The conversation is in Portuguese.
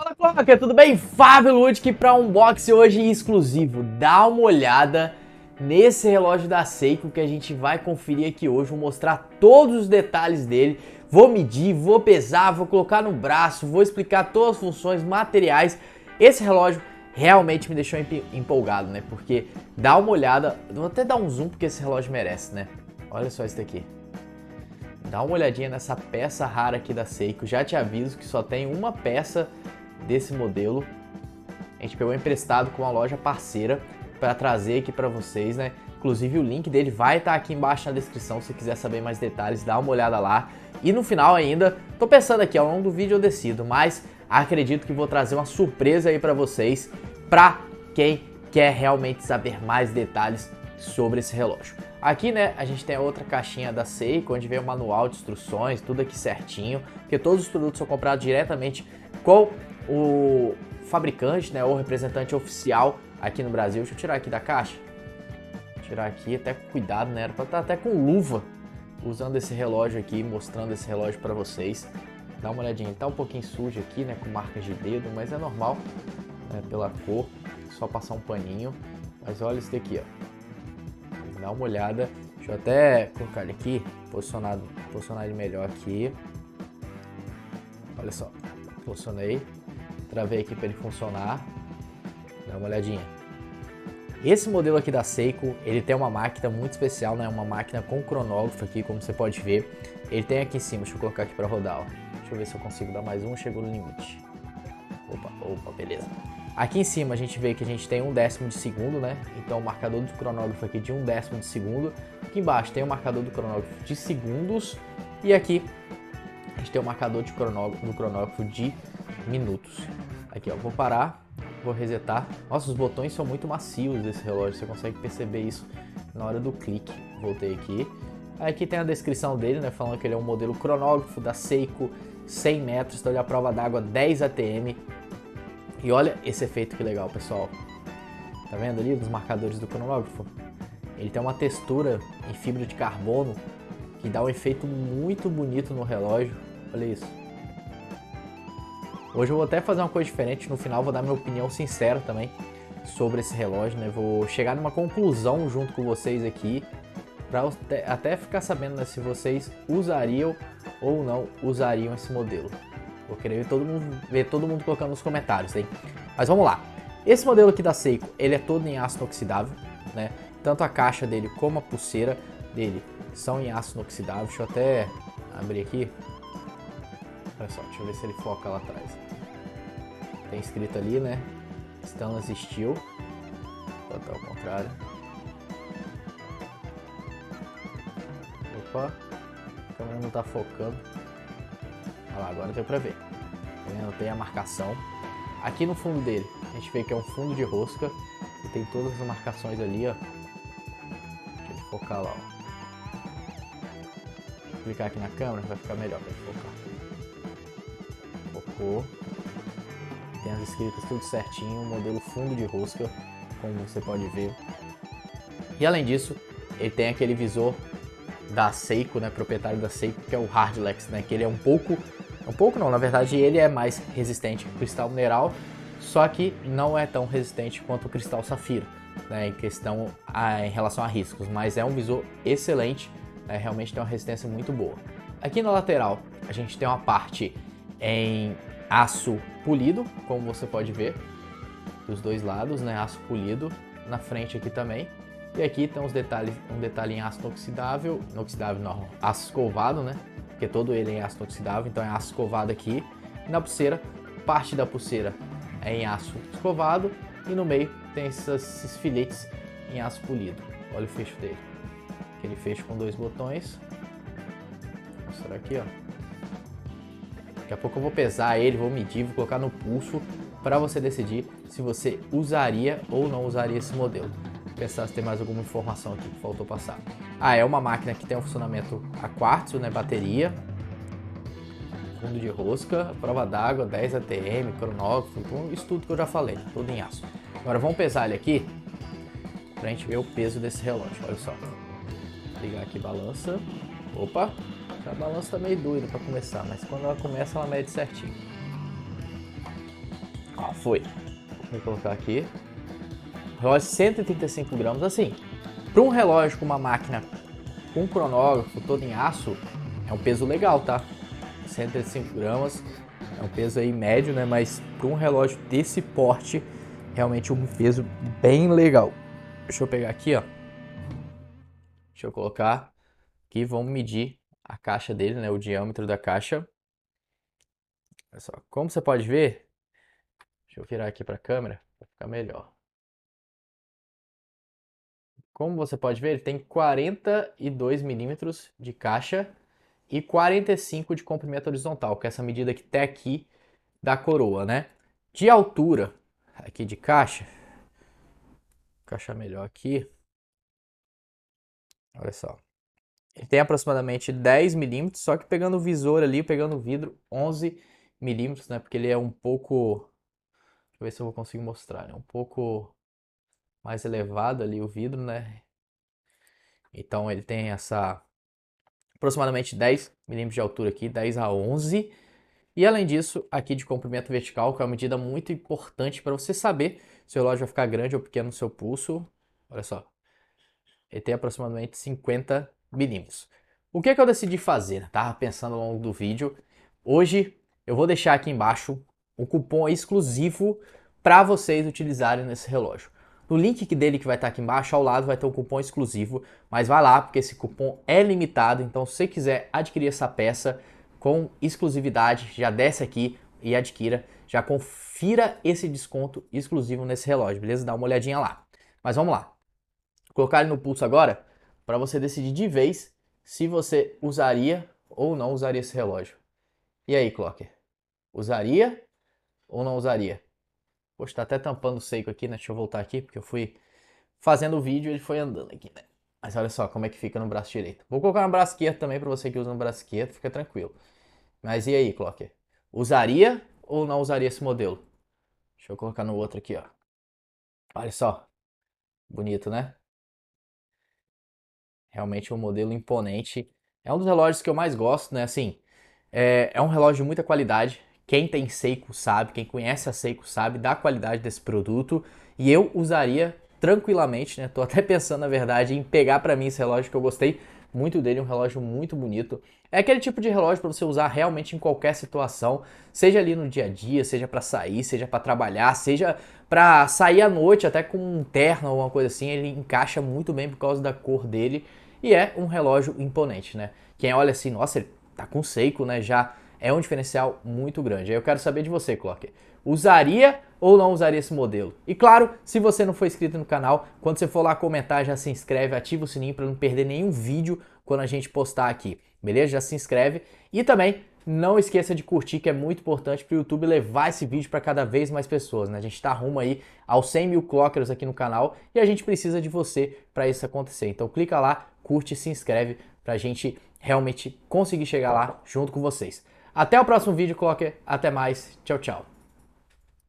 Fala, Clocker, tudo bem? Fábio Lute aqui para um unboxing hoje exclusivo. Dá uma olhada nesse relógio da Seiko que a gente vai conferir aqui hoje. Vou mostrar todos os detalhes dele. Vou medir, vou pesar, vou colocar no braço, vou explicar todas as funções, materiais. Esse relógio realmente me deixou empolgado, né? Porque dá uma olhada, vou até dar um zoom porque esse relógio merece, né? Olha só isso daqui. Dá uma olhadinha nessa peça rara aqui da Seiko. Já te aviso que só tem uma peça desse modelo. A gente pegou emprestado com uma loja parceira para trazer aqui para vocês, né? Inclusive o link dele vai estar aqui embaixo na descrição. Se quiser saber mais detalhes, dá uma olhada lá. E no final ainda, tô pensando aqui, ao longo do vídeo eu decido, mas acredito que vou trazer uma surpresa aí para vocês, para quem quer realmente saber mais detalhes sobre esse relógio. Aqui, né, a gente tem a outra caixinha da Seiko, onde vem o manual de instruções, tudo aqui certinho, porque todos os produtos são comprados diretamente com o fabricante, né, ou representante oficial aqui no Brasil. Deixa eu tirar aqui da caixa. Tirar aqui, até com cuidado, né, era pra estar até com luva, usando esse relógio aqui, mostrando esse relógio pra vocês. Dá uma olhadinha, ele tá um pouquinho sujo aqui, né, com marcas de dedo, mas é normal, né, pela cor, só passar um paninho. Mas olha isso daqui, ó. Dá uma olhada, deixa eu até colocar ele aqui, posicionar ele melhor aqui. Olha só, posicionei, travei aqui para ele funcionar. Dá uma olhadinha. Esse modelo aqui da Seiko, ele tem uma máquina muito especial, né? Uma máquina com cronógrafo aqui, como você pode ver. Ele tem aqui em cima, deixa eu colocar aqui para rodar, ó. Deixa eu ver se eu consigo dar mais um, chegou no limite. Opa, beleza. Aqui em cima a gente vê que a gente tem 1/10 de segundo, né? Então o marcador do cronógrafo aqui de 1/10 de segundo. Aqui embaixo tem o marcador do cronógrafo de segundos. E aqui a gente tem o marcador do cronógrafo de minutos. Aqui, ó, vou parar, vou resetar. Nossa, os botões são muito macios desse relógio, você consegue perceber isso na hora do clique. Voltei aqui. Aí aqui tem a descrição dele, né? Falando que ele é um modelo cronógrafo da Seiko, 100 metros, então ele é a prova d'água 10 ATM. E olha esse efeito que legal, pessoal. Tá vendo ali dos marcadores do cronógrafo? Ele tem uma textura em fibra de carbono que dá um efeito muito bonito no relógio. Olha isso. Hoje eu vou até fazer uma coisa diferente. No final vou dar minha opinião sincera também sobre esse relógio, né? Vou chegar numa conclusão junto com vocês aqui, para até ficar sabendo, né, se vocês usariam ou não usariam esse modelo. Vou querer ver todo mundo colocando nos comentários, hein? Mas vamos lá. Esse modelo aqui da Seiko, ele é todo em aço inoxidável, né? Tanto a caixa dele como a pulseira dele são em aço inoxidável. Deixa eu até abrir aqui. Olha só, deixa eu ver se ele foca lá atrás. Tem escrito ali, né? Stainless Steel. Vou botar ao contrário. Opa, a câmera não tá focando. Olha lá, agora deu pra ver. Tá vendo? Tem a marcação. Aqui no fundo dele, a gente vê que é um fundo de rosca. E tem todas as marcações ali, ó. Deixa ele focar lá, ó. Vou clicar aqui na câmera, vai ficar melhor pra ele focar. Focou. Tem as escritas tudo certinho. Modelo fundo de rosca, como você pode ver. E além disso, ele tem aquele visor da Seiko, né, proprietário da Seiko, que é o Hardlex, né, que ele é um pouco não, na verdade ele é mais resistente que o cristal mineral, só que não é tão resistente quanto o cristal safira, né, em relação a riscos, mas é um visor excelente, né, realmente tem uma resistência muito boa. Aqui na lateral a gente tem uma parte em aço polido, como você pode ver, dos dois lados, né, aço polido, na frente aqui também. E aqui tem uns detalhes, um detalhe em aço inoxidável, não, aço escovado, né? Porque todo ele é em aço inoxidável, então é aço escovado aqui. E na pulseira, parte da pulseira é em aço escovado e no meio tem esses filetes em aço polido. Olha o fecho dele. Aquele fecho com dois botões. Vou mostrar aqui, ó. Daqui a pouco eu vou pesar ele, vou medir, vou colocar no pulso para você decidir se você usaria ou não usaria esse modelo. Pensar se tem mais alguma informação aqui que faltou passar. Ah, é uma máquina que tem um funcionamento a quartzo, né, bateria, fundo de rosca, prova d'água, 10 ATM, cronógrafo, isso tudo que eu já falei, tudo em aço. Agora vamos pesar ele aqui, pra gente ver o peso desse relógio, olha só. Vou ligar aqui balança, opa, a balança tá meio doida pra começar, mas quando ela começa ela mede certinho. foi. Vou colocar aqui. Relógio 135 gramas, assim. Para um relógio com uma máquina com cronógrafo todo em aço, é um peso legal, tá? 135 gramas, é um peso aí médio, né? Mas para um relógio desse porte, realmente um peso bem legal. Deixa eu pegar aqui, ó. Deixa eu colocar aqui, vamos medir a caixa dele, né? O diâmetro da caixa. Olha só, como você pode ver, deixa eu virar aqui para a câmera para ficar melhor. Como você pode ver, ele tem 42 milímetros de caixa e 45 de comprimento horizontal, que é essa medida que tem aqui da coroa, né? De altura aqui de caixa, vou encaixar melhor aqui. Olha só. Ele tem aproximadamente 10 milímetros, só que pegando o visor ali, pegando o vidro, 11 milímetros, né? Porque ele é um pouco... Deixa eu ver se eu vou conseguir mostrar, né? Um pouco mais elevado ali o vidro, né? Então ele tem essa aproximadamente 10 milímetros de altura aqui, 10 a 11. E além disso, aqui de comprimento vertical, que é uma medida muito importante para você saber se o relógio vai ficar grande ou pequeno no seu pulso. Olha só, ele tem aproximadamente 50 milímetros. O que é que eu decidi fazer? Tava pensando ao longo do vídeo. Hoje eu vou deixar aqui embaixo um cupom exclusivo para vocês utilizarem nesse relógio. No link dele que vai estar aqui embaixo, ao lado vai ter um cupom exclusivo, mas vai lá porque esse cupom é limitado, então se você quiser adquirir essa peça com exclusividade, já desce aqui e adquira, já confira esse desconto exclusivo nesse relógio, beleza? Dá uma olhadinha lá. Mas vamos lá. Vou colocar ele no pulso agora para você decidir de vez se você usaria ou não usaria esse relógio. E aí, Clocker? Usaria ou não usaria? Poxa, tá até tampando o seco aqui, né? Deixa eu voltar aqui, porque eu fui fazendo o vídeo e ele foi andando aqui, né? Mas olha só como é que fica no braço direito. Vou colocar no braço esquerdo também, para você que usa no braço esquerdo, fica tranquilo. Mas e aí, Clocker? Usaria ou não usaria esse modelo? Deixa eu colocar no outro aqui, ó. Olha só. Bonito, né? Realmente um modelo imponente. É um dos relógios que eu mais gosto, né? Assim, é um relógio de muita qualidade. Quem tem Seiko sabe, quem conhece a Seiko sabe da qualidade desse produto. E eu usaria tranquilamente, né? Tô até pensando, na verdade, em pegar para mim esse relógio que eu gostei muito dele, um relógio muito bonito. É aquele tipo de relógio para você usar realmente em qualquer situação, seja ali no dia a dia, seja para sair, seja para trabalhar, seja para sair à noite, até com um terno ou alguma coisa assim, ele encaixa muito bem por causa da cor dele e é um relógio imponente, né? Quem olha assim, nossa, ele tá com Seiko, né? Já é um diferencial muito grande. Aí eu quero saber de você, Clocker. Usaria ou não usaria esse modelo? E claro, se você não for inscrito no canal, quando você for lá comentar, já se inscreve, ativa o sininho para não perder nenhum vídeo quando a gente postar aqui, beleza? Já se inscreve e também não esqueça de curtir, que é muito importante para o YouTube levar esse vídeo para cada vez mais pessoas, né? A gente está rumo aí aos 100 mil clockers aqui no canal e a gente precisa de você para isso acontecer. Então clica lá, curte e se inscreve para a gente realmente conseguir chegar lá junto com vocês. Até o próximo vídeo, Clocker. Até mais. Tchau, tchau.